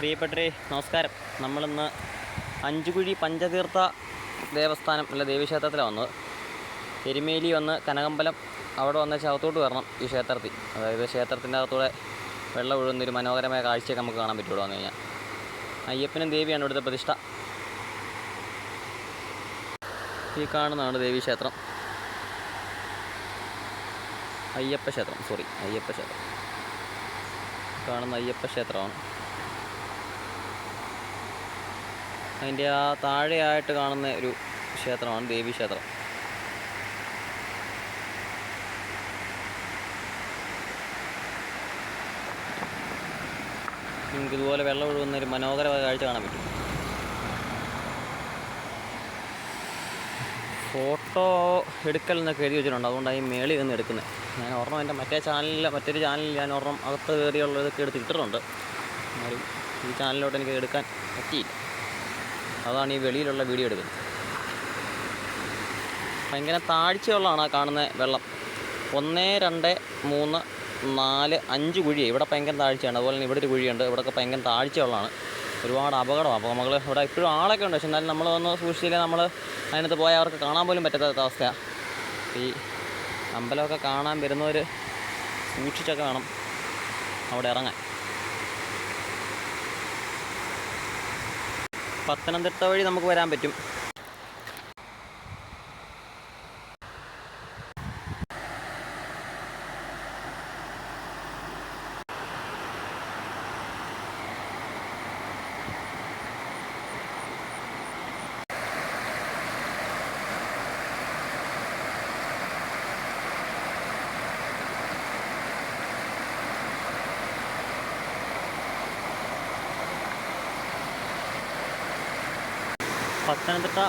പ്രിയപ്പെട്ടവരെ നമസ്കാരം. നമ്മളിന്ന് അഞ്ചുകുഴി പഞ്ചതീർത്ഥ ദേവസ്ഥാനം അല്ല ദേവീക്ഷേത്രത്തിലാണ് വന്നത്. എരുമേലി വന്ന് കനകമ്പലം അവിടെ വന്ന് അകത്തോട്ട് വരണം. ഈ ക്ഷേത്രത്തിൽ അതായത് ക്ഷേത്രത്തിൻ്റെ അകത്തൂടെ വെള്ളം ഒഴുകുന്നൊരു മനോഹരമായ കാഴ്ചയൊക്കെ നമുക്ക് കാണാൻ പറ്റുള്ളൂ. വന്നു കഴിഞ്ഞാൽ അയ്യപ്പനും ദേവിയാണ് ഇവിടുത്തെ പ്രതിഷ്ഠ. ഈ കാണുന്നതാണ് ദേവീക്ഷേത്രം, അയ്യപ്പ ക്ഷേത്രം. കാണുന്ന അയ്യപ്പ ക്ഷേത്രമാണ്. അതിൻ്റെ ആ താഴെയായിട്ട് കാണുന്ന ഒരു ക്ഷേത്രമാണ് ദേവീക്ഷേത്രം. നിങ്ങൾക്ക് ഇതുപോലെ വെള്ളം ഒഴുകുന്ന ഒരു മനോഹരമായ കാഴ്ച കാണാൻ പറ്റും. ഫോട്ടോ എടുക്കൽ എന്നൊക്കെ എഴുതി വെച്ചിട്ടുണ്ട്, അതുകൊണ്ടാണ് ഈ മേളിൽ നിന്ന് എടുക്കുന്നത്. ഞാൻ ഒരെണ്ണം എൻ്റെ മറ്റൊരു ചാനലിൽ ഞാൻ ഒരെണ്ണം അകത്ത് കയറിയുള്ളതൊക്കെ എടുത്ത് ഇട്ടിട്ടുണ്ട്. എന്നാലും ഈ ചാനലിലോട്ട് എനിക്ക് എടുക്കാൻ പറ്റിയില്ല, അതാണ് ഈ വെളിയിലുള്ള വീഡിയോ എടുക്കുന്നത്. ഭയങ്കര താഴ്ചയുള്ളതാണ് ആ കാണുന്ന വെള്ളം. 1, 2, 3, 4, 5 കുഴി. ഇവിടെ ഭയങ്കര താഴ്ചയാണ്. അതുപോലെ തന്നെ ഇവിടെ ഒരു കുഴിയുണ്ട്. ഇവിടെയൊക്കെ ഭയങ്കര താഴ്ചയുള്ളതാണ്, ഒരുപാട് അപകടമാണ്. അപ്പോൾ നമ്മൾ ഇവിടെ ഇപ്പോഴും ആളൊക്കെ ഉണ്ട്, പക്ഷെ എന്നാലും നമ്മൾ വന്ന് സൂക്ഷിച്ചില്ലെങ്കിൽ നമ്മൾ അതിനകത്ത് പോയാൽ അവർക്ക് കാണാൻ പോലും പറ്റാത്ത അവസ്ഥയാണ്. ഈ അമ്പലമൊക്കെ കാണാൻ വരുന്നവർ സൂക്ഷിച്ചൊക്കെ വേണം അവിടെ ഇറങ്ങാൻ. പത്തനംതിട്ട വഴി നമുക്ക് വരാൻ പറ്റും. പത്തനംതിട്ട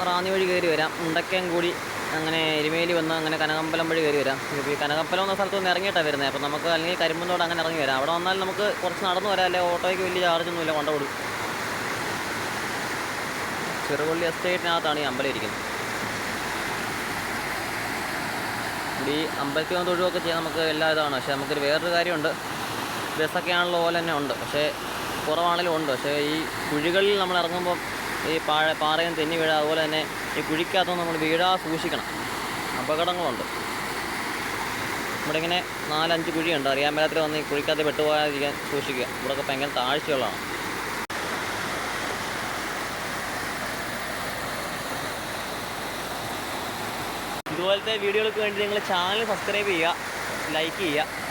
റാന്നി വഴി കയറി വരാം, മുണ്ടക്കയം കൂടി അങ്ങനെ എരുമേലി വന്ന് അങ്ങനെ കനകമ്പലം വഴി കയറി വരാം. ഇപ്പോൾ ഈ കനകമ്പലം എന്ന സ്ഥലത്ത് നിന്ന് ഇറങ്ങിയിട്ടാണ് വരുന്നത്. അപ്പോൾ നമുക്ക് അല്ലെങ്കിൽ കരിമ്പന്തോട് അങ്ങനെ ഇറങ്ങി വരാം. അവിടെ വന്നാൽ നമുക്ക് കുറച്ച് നടന്നു വരാം, അല്ലെങ്കിൽ ഓട്ടോയ്ക്ക് വലിയ ചാർജൊന്നുമില്ല, കൊണ്ടുവിടും. ചെറുപള്ളി എസ്റ്റേറ്റിനകത്താണ് ഈ അമ്പലം ഇരിക്കുന്നത്. ഈ അമ്പലത്തിൽ വന്ന് തൊഴുവൊക്കെ ചെയ്യാൻ നമുക്ക് എല്ലാ ഇതാണ്. പക്ഷേ നമുക്കൊരു വേറൊരു കാര്യമുണ്ട്, ബസ്സൊക്കെ ആണല്ലോ പോലെ തന്നെ ഉണ്ട്, പക്ഷേ കുറവാണെങ്കിലും ഉണ്ട്. പക്ഷേ ഈ കുഴികളിൽ നമ്മൾ ഇറങ്ങുമ്പോൾ ഈ പാറയും തെന്നി വീഴുക, അതുപോലെ തന്നെ ഈ കുഴിക്കകത്തൊന്നും നമ്മൾ വീഴാതെ സൂക്ഷിക്കണം, അപകടങ്ങളുണ്ട്. ഇവിടെ ഇങ്ങനെ 4-5 കുഴിയുണ്ട്. അറിയാൻ മേലാത്തിൽ വന്ന് ഈ കുഴിക്കകത്ത് പെട്ടുപോകാതിരിക്കാൻ സൂക്ഷിക്കുക. ഇവിടെയൊക്കെ ഭയങ്കര താഴ്ചയുള്ളതാണ്. ഇതുപോലത്തെ വീഡിയോകൾക്ക് വേണ്ടി നിങ്ങൾ ചാനൽ സബ്സ്ക്രൈബ് ചെയ്യുക, ലൈക്ക് ചെയ്യുക.